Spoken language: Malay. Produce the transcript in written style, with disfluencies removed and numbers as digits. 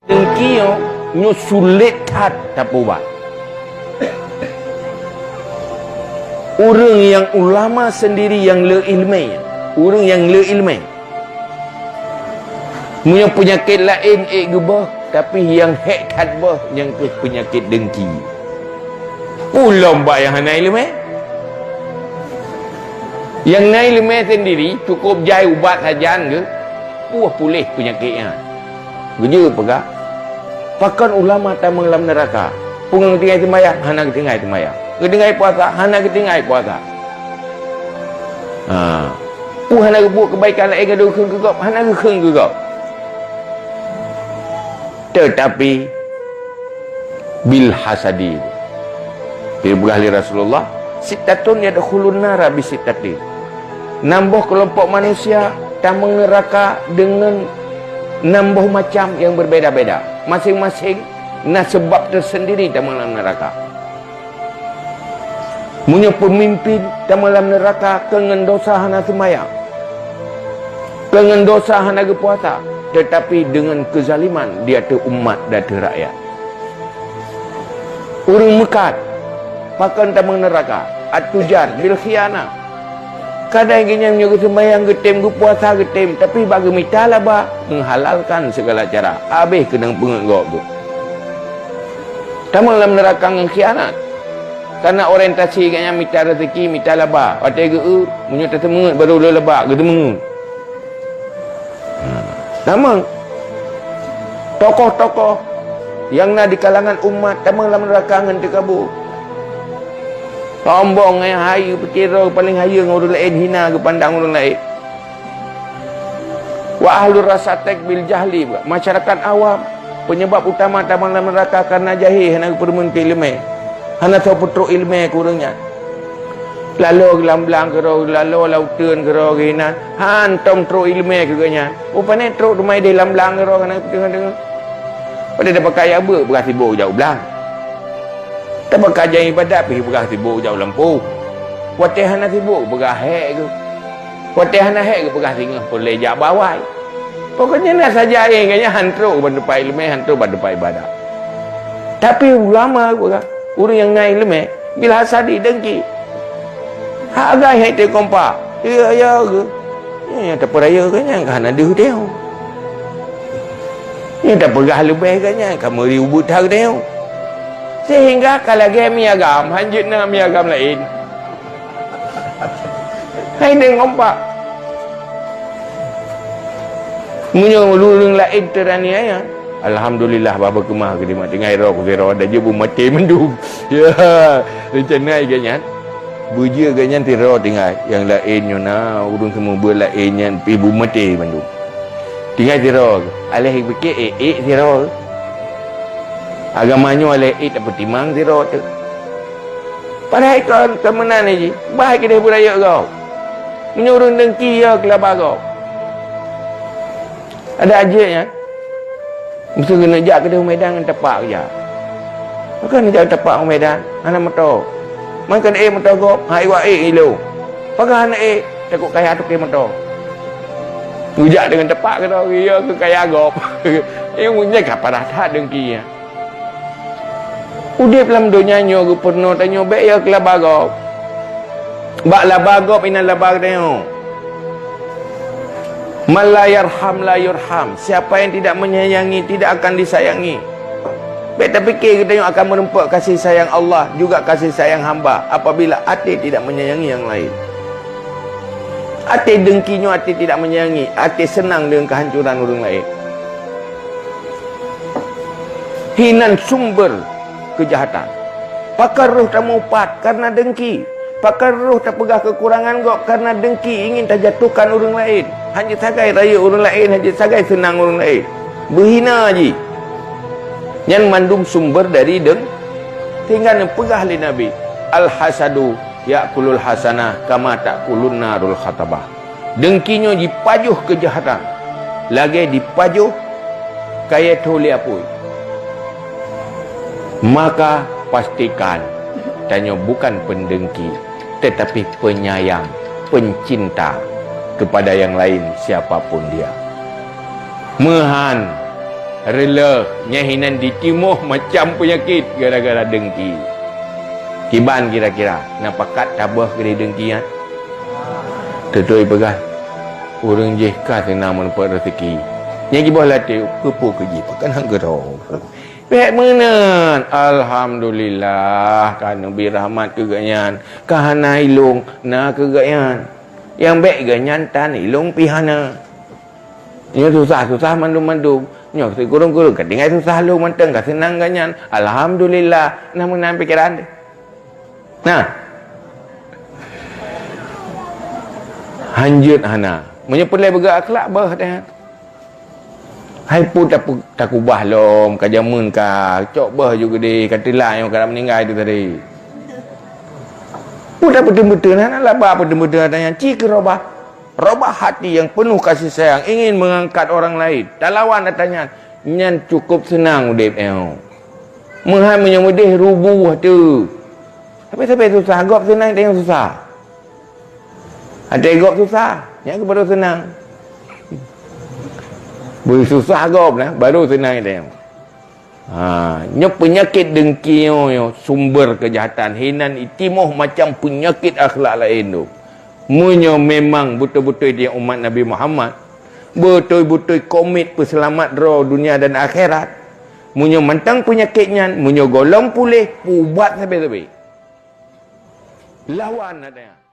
Dengki nyo sulit hat tak buat. Orang yang ulama sendiri yang le ilmi, orang yang le ilmi, punya penyakit lain gebah, tapi yang hekat bah yang ke penyakit dengki. Lomba yang hana ilmi, yang naik ilmi sendiri cukup jai ubat sajan ke, puas pulih penyakitnya. Gede pegak. Pakan ulama tamang dalam neraka. Pungang ketinggai sembahyang, hana ketinggai sembahyang. Ketinggai puasa, hana ketinggai puasa. Hana buat kebaikan lain ke dukung ke kau, hana kekeng ke kau. Tetapi bil hasadi. Bila berahli Rasulullah, sitatun yadkhulun nara bisitatin. Nambah kelompok manusia tamang neraka dengan nambah macam yang berbeza-beza. Masing-masing nak sebab tersendiri dalam neraka. Punya pemimpin dalam neraka dengan dosa hana sembahyang, dengan dosa hana puasa, tetapi dengan kezaliman dia tu umat dan tu rakyat. Orang mekat pakan dalam neraka, at-tujar bil khianah. Kadang kenyang nyo sembahyang getem ke puasa getem, tapi bagi mita lah bah menghalalkan segala cara. Habis kena pengegok tu. Dalam neraka dengan khianat. Karena orientasi kayaknya mita rezeki, mita laba. Watai ke munyo tersemengut baru le lebak ke temengut. Namun tokoh-tokoh yang nak di kalangan umat dalam neraka dengan terkabur. Sombong yang hayu perkira paling hayu dengan orang lain, hina ke pandang orang lain. Wa ahlur rasatek bil jahli, masyarakat awam penyebab utama dalam neraka karena jahil hana permen ilmu. Hana tahu putruk ilmu kurangnya. Lalu gelamblang kero, lalu lautan kero gina. Hantom truk ilmu keganya. Rupanya truk rumai dia lamblang kero kana tengah-tengah. Pada dah pakai apa beras sibuk jauh belang. Tak pakai jalan ibadat pergi beras sibuk jauh lampu. Watih hana sibuk beras hek ke. Watih hana hek ke beras singa boleh jak bawai. Pokoknya nak saja kayaknya hantruk bandepai ilmu, hantruk bandepai ibadat. Tapi ulama orang yang naik ilmu bila hasadi dengki. Hak agai hai te kompak. Ya ke. Ya tak peraya ke nya kan ada dia. Ya tak pergah lebih ke nya kamu riubut hak dia. Sehingga kalau gemi agam hanjut na mi agam lain. Hai deng kompak. Munyo lulung lain teraniaya. Alhamdulillah bapa kemah ke di mati ngai rok ke ada je bu mati mendung. Ya, rencana ganyan. Buja ganyan tiro tinggal yang lainnya na urung semua berlainnya ibu mati mendung. Tinggal tiro. Alih fikir tiro. Agamanya alih tak bertimang tiro tu. Padahal kan kemenan ni, baik dia budaya kau. Menyuruh dengki ya kelabah kau. Ada ajaknya. Mesti kena jak ke dia medan dengan tepak je. Maka nak jak tepak ke medan, anak motor. Maka nak motor kau, hai wa ilo. Pakai anak takut kaya tu ke motor. Ujak dengan tepak ke tau, ya ke kaya gop. Yang punya kapan dah dengki ya. Udip dalam dunia nyo ke pernah tanya baik ya ke labagop. Bak labagop ina labag tanya. Man la yarham la yurham. Siapa yang tidak menyayangi tidak akan disayangi. Beta fikir kita yang akan menumpuk kasih sayang Allah juga kasih sayang hamba apabila hati tidak menyayangi yang lain. Hati dengkinya hati tidak menyayangi, hati senang dengan kehancuran orang lain. Hinan sumber kejahatan. Pakar roh tak mupat karena dengki. Pakar roh tak pegah kekurangan kau karena dengki ingin tak jatuhkan orang lain. Hanya sagai raya orang lain, hanya sagai senang orang lain. Berhina je. Yang mandum sumber dari tinggal yang pegah oleh Nabi. Al-hasadu ya'kulul hasanah kama ta'kulun narul khatabah. Dengkinya dipajuh kejahatan. Lagi dipajuh kaya toleh apa. Maka pastikan tanya bukan pendengki tetapi penyayang, pencinta kepada yang lain siapapun dia. Mehan rela nyahinan ditimuh macam penyakit gara-gara dengki. Kiban kira-kira nampakat tabah kena dengki kan? Tetoi pegang orang jeka senang mendapat rezeki. Yang kibah latih kepo kerja pakan hang gerau. Pihak menan alhamdulillah kan nabi rahmat keganyan kahana ilung na keganyan. Yang baik ganyan tan ilung pihana. Nya susah-susah mandum-mandum. Nya kurung-kurung ketinggal susah lu menteng ka senang ganyan. Alhamdulillah namun pikiran dia. Nah. Hanjut hana. Menyepelai bergerak akhlak bah dah. Hai pun tak ubah lom kajamun ka. Cok bah juga di katilah yang kadang meninggal itu tadi. Udah betul-betul nak labah betul-betul tanya cik robah. Robah hati yang penuh kasih sayang ingin mengangkat orang lain. Tak lawan datanya nyan cukup senang udip eo. Menghai menyemudih rubuh tu. Tapi susah gop senang dia yang susah. Ada gop susah, yang baru senang. Boleh susah gop lah, baru senang dia. Nya penyakit dengki yo sumber kejahatan hinan itimuh macam penyakit akhlak lain tu. Munyo memang betul-betul dia umat Nabi Muhammad, betul-betul komit peselamat roh dunia dan akhirat. Munyo mentang penyakitnya, munyo golong pulih, ubat sampai-sampai. Lawan adanya.